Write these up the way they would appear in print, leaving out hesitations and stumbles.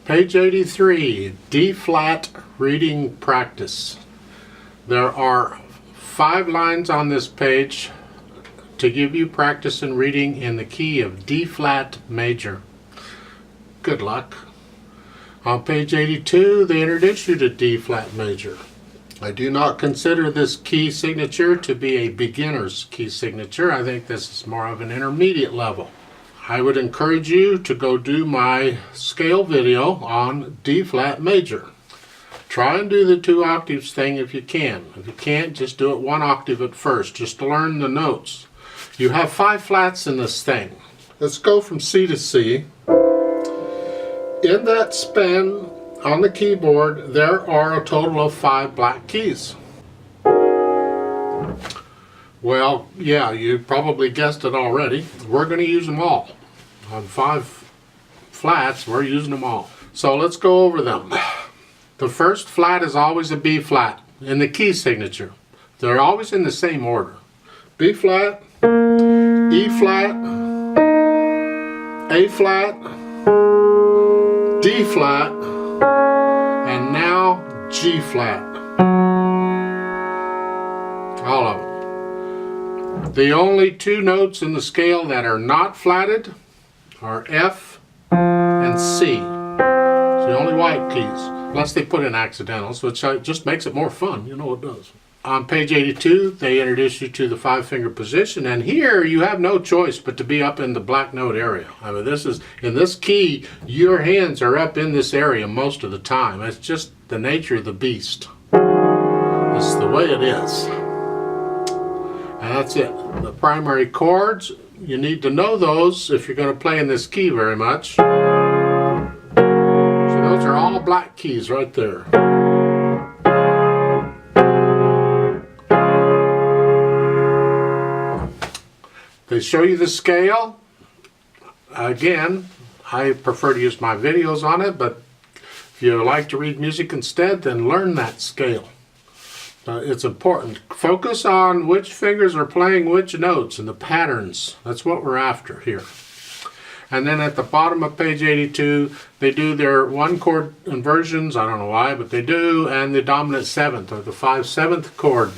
Page 83, D-flat reading practice. There are 5 lines on this page to give you practice in reading in the key of D-flat major. Good luck. On page 82, they introduce you to D-flat major. I do not consider this key signature to be a beginner's key signature. I think this is more of an intermediate level. I would encourage you to go do my scale video on D-flat major. Try and do the 2 octaves thing if you can. If you can't, just do it 1 octave at first, just to learn the notes. You have 5 flats in this thing. Let's go from C to C. In that span on the keyboard, there are a total of 5 black keys. Well, yeah, you probably guessed it already. We're going to use them all. On 5 flats, we're using them all. So let's go over them. The first flat is always a B flat in the key signature. They're always in the same order. B flat, E flat, A flat, D flat, and now G flat. All of them. The only 2 notes in the scale that are not flatted are F and C. It's the only white keys, unless they put in accidentals, which just makes it more fun. You know it does. On page 82, they introduce you to the 5-finger position, and here you have no choice but to be up in the black note area. I mean, this is, in this key, your hands are up in this area most of the time. It's just the nature of the beast. It's the way it is. And that's it. The primary chords, you need to know those if you're going to play in this key very much. So those are all black keys right there. They show you the scale. Again, I prefer to use my videos on it, but if you like to read music instead, then learn that scale. It's important. Focus on which fingers are playing which notes and the patterns. That's what we're after here. And then at the bottom of page 82, they do their 1-chord inversions. I don't know why, but they do, and the dominant 7th, or the 5/7 chord,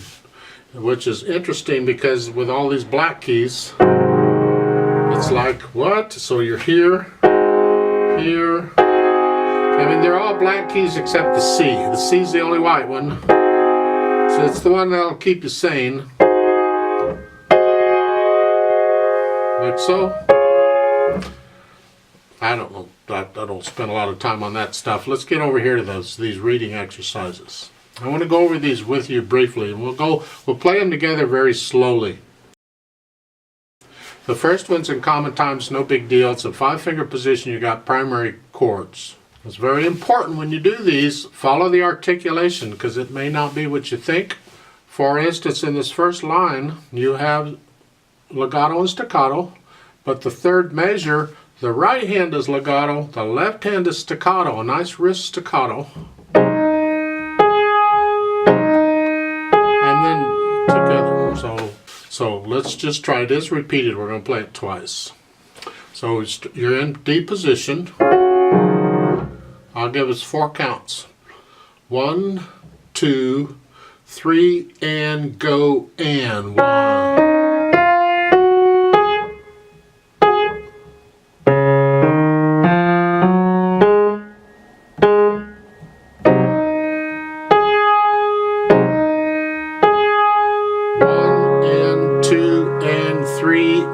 which is interesting because with all these black keys, it's like, what? So you're here, here. I mean, they're all black keys except the C. The C's the only white one. So it's the one that'll keep you sane. Like so. I don't know. I don't spend a lot of time on that stuff. Let's get over here to these reading exercises. I want to go over these with you briefly, and we'll play them together very slowly. The first one's in common times, no big deal. It's a 5-finger position. You got primary chords. It's very important when you do these, follow the articulation because it may not be what you think. For instance, in this first line, you have legato and staccato, but the third measure, the right hand is legato, the left hand is staccato, a nice wrist staccato. And then together. So let's just try it. It's repeated. We're going to play it twice. So you're in D position. I'll give us 4 counts. 1, 2, 3, and go, and 1.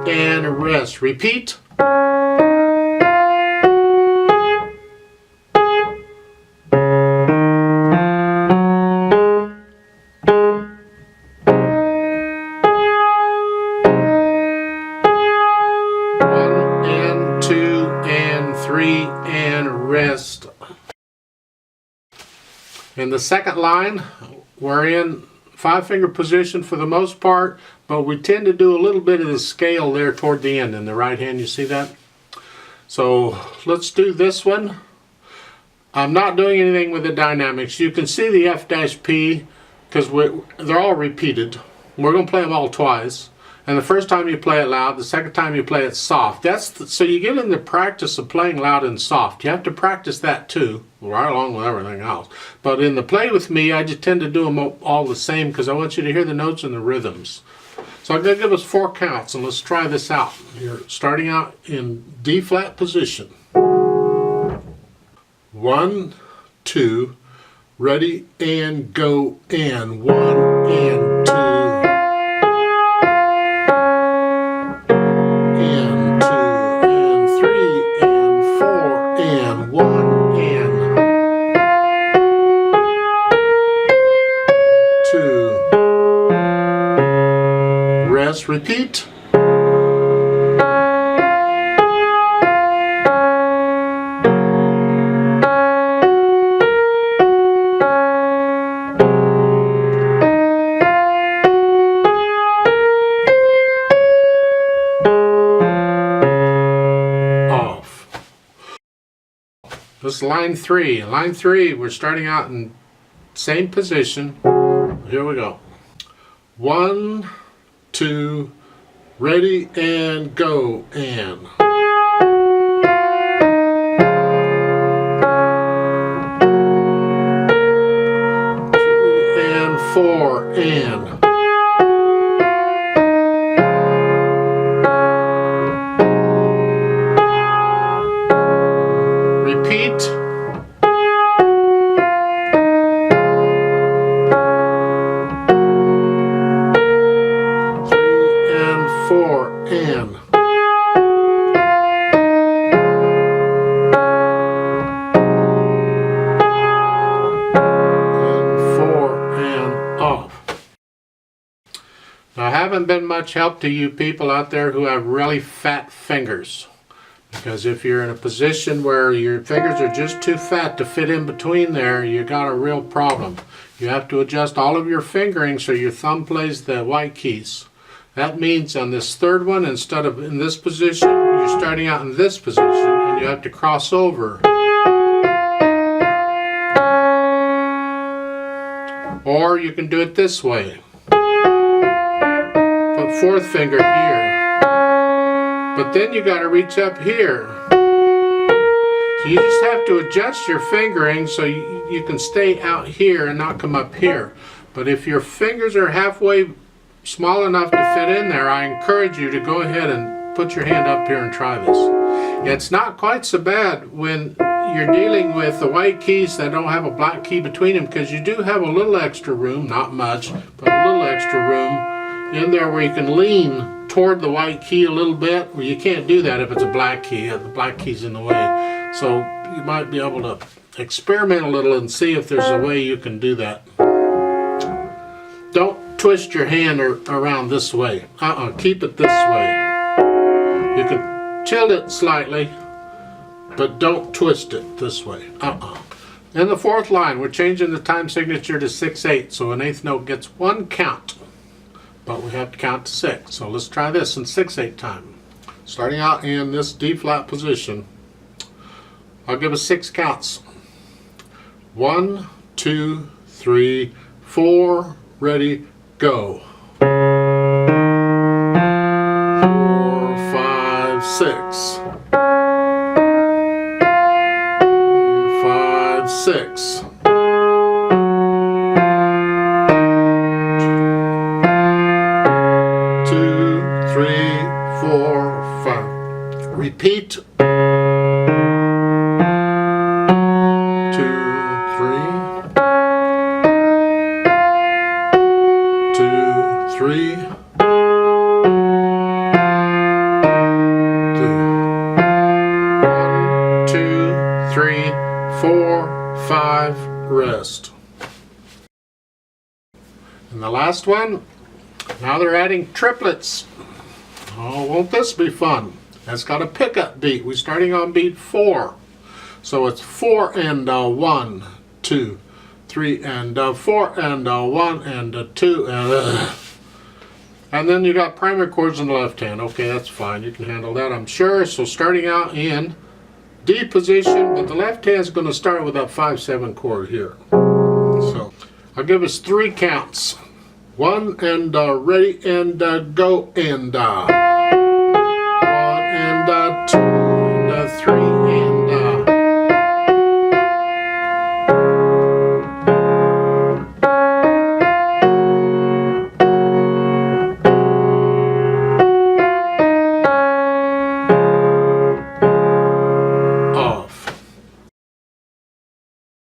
And rest. Repeat. And rest. In the second line, we're in 5-finger position for the most part, but we tend to do a little bit of the scale there toward the end in the right hand. You see that? So let's do this one. I'm not doing anything with the dynamics. You can see the F-P because they're all repeated. We're going to play them all twice. And the first time you play it loud, the second time you play it soft. So you get in the practice of playing loud and soft. You have to practice that too, right along with everything else. But in the play with me, I just tend to do them all the same because I want you to hear the notes and the rhythms. So I'm going to give us 4 counts, and let's try this out. You're starting out in D flat position. 1, 2, ready and go, and 1 and 2. And 2 and 3 and 4 and 1 and 2. Rest, repeat. This is line 3. Line 3, we're starting out in same position. Here we go. 1, 2, ready and go, and 2 and 4 and repeat. 3 and 4 and 4 and off. Now I haven't been much help to you people out there who have really fat fingers. Because if you're in a position where your fingers are just too fat to fit in between there, you got a real problem. You have to adjust all of your fingering so your thumb plays the white keys. That means on this third one, instead of in this position, you're starting out in this position and you have to cross over. Or you can do it this way. Put fourth finger here. But then you got to reach up here. So you just have to adjust your fingering so you can stay out here and not come up here. But if your fingers are halfway small enough to fit in there, I encourage you to go ahead and put your hand up here and try this. It's not quite so bad when you're dealing with the white keys that don't have a black key between them, because you do have a little extra room, not much, but a little extra room in there where you can lean toward the white key a little bit. Well, you can't do that if it's a black key. The black key's in the way. So you might be able to experiment a little and see if there's a way you can do that. Don't twist your hand around this way. Keep it this way. You can tilt it slightly, but don't twist it this way. In the fourth line, we're changing the time signature to 6/8, so an eighth note gets 1 count. But we have to count to 6. So let's try this in 6/8 time. Starting out in this D flat position, I'll give us 6 counts. 1, 2, 3, 4, ready, go. 4, 5, 6. 5, 6. 4, 5. Repeat. 2, 3. 2, 3. 2, 3, 4, 5. Rest. And the last one. Now they're adding triplets. Oh, won't this be fun? It's got a pickup beat. We're starting on beat 4. So it's 4 and 1, 2, 3 and 4 and 1 and 2 and then you got primary chords in the left hand. Okay, that's fine. You can handle that, I'm sure. So starting out in D position, but the left hand is going to start with that 5/7 chord here. So I'll give us 3 counts. One and ready and go and